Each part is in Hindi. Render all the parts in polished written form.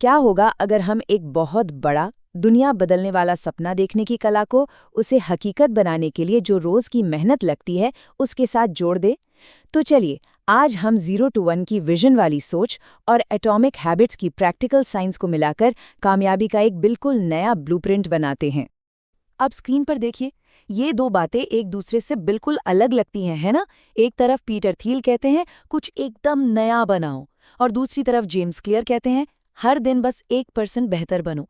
क्या होगा अगर हम एक बहुत बड़ा, दुनिया बदलने वाला सपना देखने की कला को उसे हकीकत बनाने के लिए जो रोज की मेहनत लगती है उसके साथ जोड़ दे? तो चलिए, आज हम 0 to 1 की विजन वाली सोच और एटॉमिक हैबिट्स की प्रैक्टिकल साइंस को मिलाकर कामयाबी का एक बिल्कुल नया ब्लूप्रिंट बनाते हैं। अब स्क्रीन पर देखिए, ये दो बातें एक दूसरे से बिल्कुल अलग लगती हैं, है ना? एक तरफ पीटर थील कहते हैं कुछ एकदम नया बनाओ, और दूसरी तरफ जेम्स क्लियर कहते हैं हर दिन बस 1% बेहतर बनो।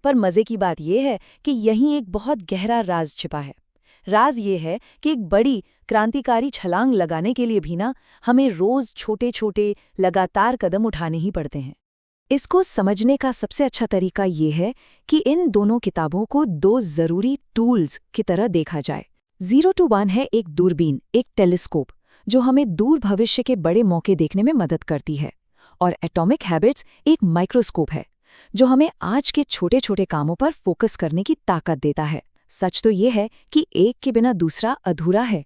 पर मजे की बात यह है कि यहीं एक बहुत गहरा राज छिपा है। राज ये है कि एक बड़ी क्रांतिकारी छलांग लगाने के लिए भी ना हमें रोज छोटे छोटे लगातार कदम उठाने ही पड़ते हैं। इसको समझने का सबसे अच्छा तरीका ये है कि इन दोनों किताबों को दो जरूरी टूल्स की तरह देखा जाए। 0 to 1 है एक दूरबीन, एक टेलीस्कोप, जो हमें दूर भविष्य के बड़े मौके देखने में मदद करती है, और एटॉमिक हैबिट्स एक माइक्रोस्कोप है, जो हमें आज के छोटे छोटे कामों पर फोकस करने की ताकत देता है। सच तो ये है कि एक के बिना दूसरा अधूरा है।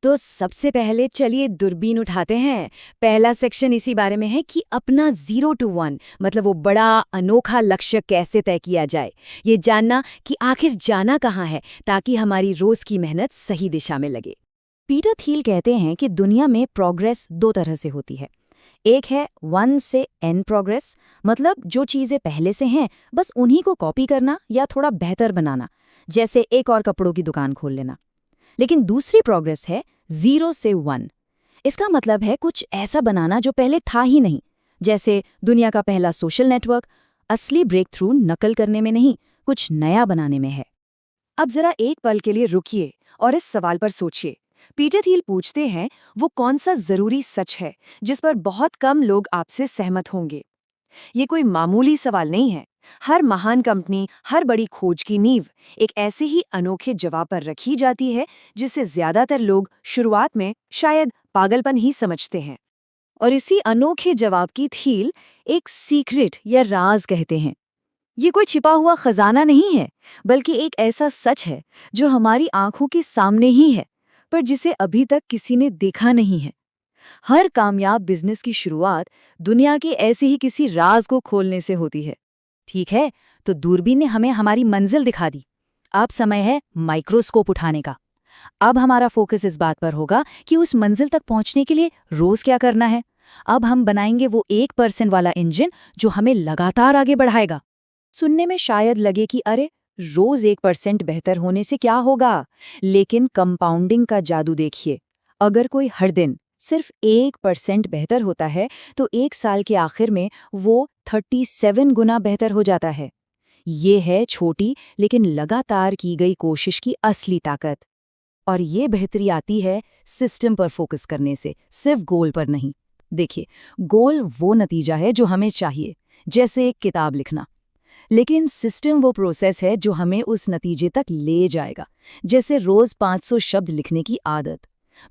तो सबसे पहले चलिए दूरबीन उठाते हैं। पहला सेक्शन इसी बारे में है कि अपना 0 to 1 मतलब वो बड़ा अनोखा लक्ष्य कैसे तय किया जाए। ये जानना कि आखिर जाना कहाँ है ताकि हमारी रोज की मेहनत सही दिशा में लगे। पीटर थील कहते हैं कि दुनिया में प्रोग्रेस दो तरह से होती है। एक है 1 से n प्रोग्रेस, मतलब जो चीजें पहले से हैं बस उन्हीं को कॉपी करना या थोड़ा बेहतर बनाना, जैसे एक और कपड़ों की दुकान खोल लेना। लेकिन दूसरी प्रोग्रेस है 0 से 1। इसका मतलब है कुछ ऐसा बनाना जो पहले था ही नहीं, जैसे दुनिया का पहला सोशल नेटवर्क। असली ब्रेक थ्रू नकल करने में नहीं, कुछ नया बनाने में है। अब जरा एक पल के लिए रुकिए और इस सवाल पर सोचिए। पीटर थील पूछते हैं वो कौन सा जरूरी सच है जिस पर बहुत कम लोग आपसे सहमत होंगे। ये कोई मामूली सवाल नहीं है। हर महान कंपनी, हर बड़ी खोज की नींव एक ऐसे ही अनोखे जवाब पर रखी जाती है जिसे ज्यादातर लोग शुरुआत में शायद पागलपन ही समझते हैं। और इसी अनोखे जवाब की थील एक सीक्रेट या राज कहते हैं। ये कोई छिपा हुआ खजाना नहीं है, बल्कि एक ऐसा सच है जो हमारी आंखों के सामने ही है, पर जिसे अभी तक किसी ने देखा नहीं है। हर कामयाब बिजनेस की शुरुआत दुनिया के ऐसे ही किसी राज को खोलने से होती है। ठीक है, तो दूरबीन ने हमें हमारी मंजिल दिखा दी। अब समय है माइक्रोस्कोप उठाने का। अब हमारा फोकस इस बात पर होगा कि उस मंजिल तक पहुंचने के लिए रोज क्या करना है। अब हम बनाएंगे वो 1% वाला इंजन जो हमें लगातार आगे बढ़ाएगा। सुनने में शायद लगे कि अरे, रोज 1% बेहतर होने से क्या होगा, लेकिन कंपाउंडिंग का जादू देखिए। अगर कोई हर दिन सिर्फ 1% बेहतर होता है तो एक साल के आखिर में वो 37 गुना बेहतर हो जाता है। ये है छोटी लेकिन लगातार की गई कोशिश की असली ताकत। और ये बेहतरी आती है सिस्टम पर फोकस करने से, सिर्फ गोल पर नहीं। देखिए, गोल वो नतीजा है जो हमें चाहिए, जैसे एक किताब लिखना, लेकिन सिस्टम वो प्रोसेस है जो हमें उस नतीजे तक ले जाएगा, जैसे रोज 500 शब्द लिखने की आदत।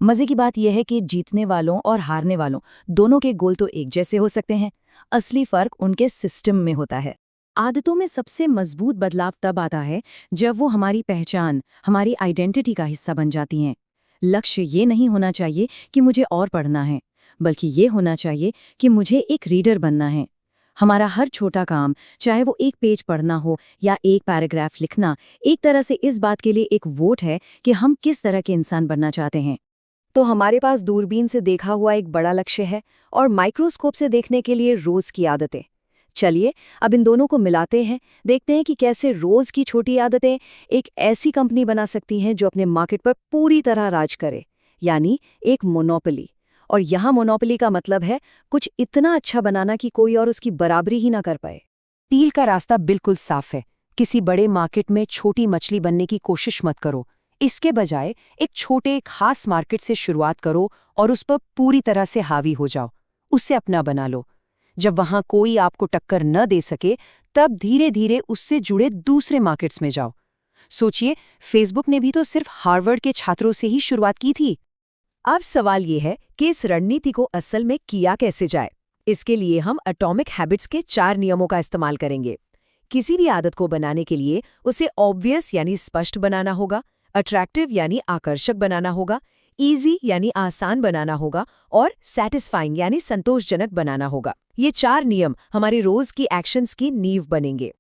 मजे की बात यह है कि जीतने वालों और हारने वालों दोनों के गोल तो एक जैसे हो सकते हैं, असली फर्क उनके सिस्टम में होता है। आदतों में सबसे मजबूत बदलाव तब आता है जब वो हमारी पहचान, हमारी आइडेंटिटी का हिस्सा बन जाती हैं। लक्ष्य ये नहीं होना चाहिए कि मुझे और पढ़ना है, बल्कि ये होना चाहिए कि मुझे एक रीडर बनना है। हमारा हर छोटा काम, चाहे वो एक पेज पढ़ना हो या एक पैराग्राफ लिखना, एक तरह से इस बात के लिए एक वोट है कि हम किस तरह के इंसान बनना चाहते हैं। तो हमारे पास दूरबीन से देखा हुआ एक बड़ा लक्ष्य है और माइक्रोस्कोप से देखने के लिए रोज की आदतें। चलिए, अब इन दोनों को मिलाते हैं, देखते हैं कि कैसे रोज की छोटी आदतें एक ऐसी कंपनी बना सकती हैं जो अपने मार्केट पर पूरी तरह राज करे, यानी एक मोनोपोली। और यहाँ मोनोपोली का मतलब है कुछ इतना अच्छा बनाना कि कोई और उसकी बराबरी ही ना कर पाए। तील का रास्ता बिल्कुल साफ है। किसी बड़े मार्केट में छोटी मछली बनने की कोशिश मत करो। इसके बजाय एक छोटे खास मार्केट से शुरुआत करो और उस पर पूरी तरह से हावी हो जाओ, उससे अपना बना लो। जब वहां कोई आपको टक्कर न दे सके, तब धीरे धीरे उससे जुड़े दूसरे मार्केट्स में जाओ। सोचिए, फेसबुक ने भी तो सिर्फ हार्वर्ड के छात्रों से ही शुरुआत की थी। अब सवाल ये है कि इस रणनीति को असल में किया कैसे जाए। इसके लिए हम एटॉमिक हैबिट्स के 4 नियमों का इस्तेमाल करेंगे। किसी भी आदत को बनाने के लिए उसे ऑब्वियस यानी स्पष्ट बनाना होगा, अट्रैक्टिव यानी आकर्षक बनाना होगा, इजी यानी आसान बनाना होगा और सैटिस्फाइंग यानी संतोषजनक बनाना होगा। ये 4 नियम हमारे रोज की एक्शंस की नींव बनेंगे।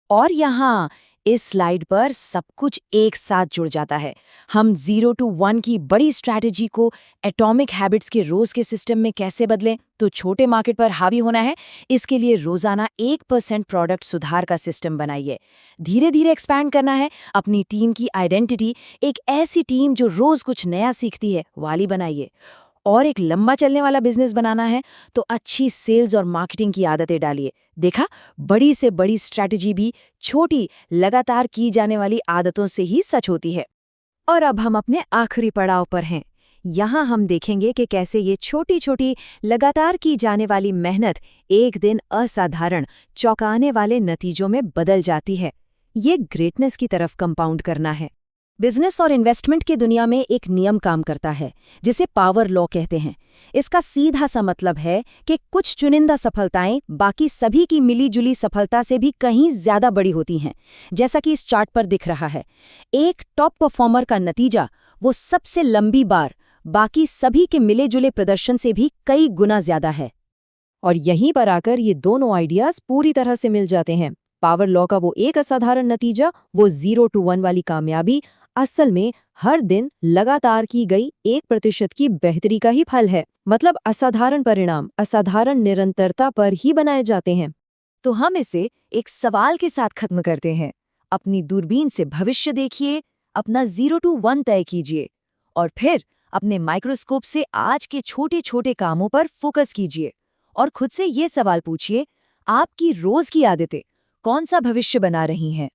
और यहाँ इस स्लाइड पर सब कुछ एक साथ जुड़ जाता है। हम 0 to 1 की बड़ी स्ट्रैटेजी को एटॉमिक हैबिट्स के रोज के सिस्टम में कैसे बदलें? तो छोटे मार्केट पर हावी होना है, इसके लिए रोजाना 1% प्रोडक्ट सुधार का सिस्टम बनाइए। धीरे धीरे एक्सपैंड करना है, अपनी टीम की आइडेंटिटी एक ऐसी टीम जो रोज कुछ नया सीखती है वाली बनाइए। और एक लंबा चलने वाला बिजनेस बनाना है तो अच्छी सेल्स और मार्केटिंग की आदतें डालिए। देखा, बड़ी से बड़ी स्ट्रैटेजी भी छोटी लगातार की जाने वाली आदतों से ही सच होती है। और अब हम अपने आखिरी पड़ाव पर हैं। यहाँ हम देखेंगे कि कैसे ये छोटी छोटी लगातार की जाने वाली मेहनत एक दिन असाधारण चौंकाने वाले नतीजों में बदल जाती है। ये ग्रेटनेस की तरफ कंपाउंड करना है। बिजनेस और इन्वेस्टमेंट की दुनिया में एक नियम काम करता है जिसे पावर लॉ कहते हैं। इसका सीधा सा मतलब है कि कुछ चुनिंदा सफलताएं बाकी सभी की मिलीजुली सफलता से भी कहीं ज्यादा बड़ी होती हैं। जैसा कि इस चार्ट पर दिख रहा है, एक टॉप परफॉर्मर का नतीजा वो सबसे लंबी बार बाकी सभी के मिले जुले प्रदर्शन से भी कई गुना ज्यादा है। और यहीं पर आकर ये दोनों आइडियाज पूरी तरह से मिल जाते हैं। पावर लॉ का वो एक असाधारण नतीजा, वो 0 to 1 वाली कामयाबी, असल में हर दिन लगातार की गई 1% की बेहतरी का ही फल है। मतलब असाधारण परिणाम असाधारण निरंतरता पर ही बनाए जाते हैं। तो हम इसे एक सवाल के साथ खत्म करते हैं। अपनी दूरबीन से भविष्य देखिए, अपना 0 to 1 तय कीजिए और फिर अपने माइक्रोस्कोप से आज के छोटे छोटे कामों पर फोकस कीजिए और खुद से ये सवाल पूछिए, आपकी रोज की आदतें कौन सा भविष्य बना रही हैं?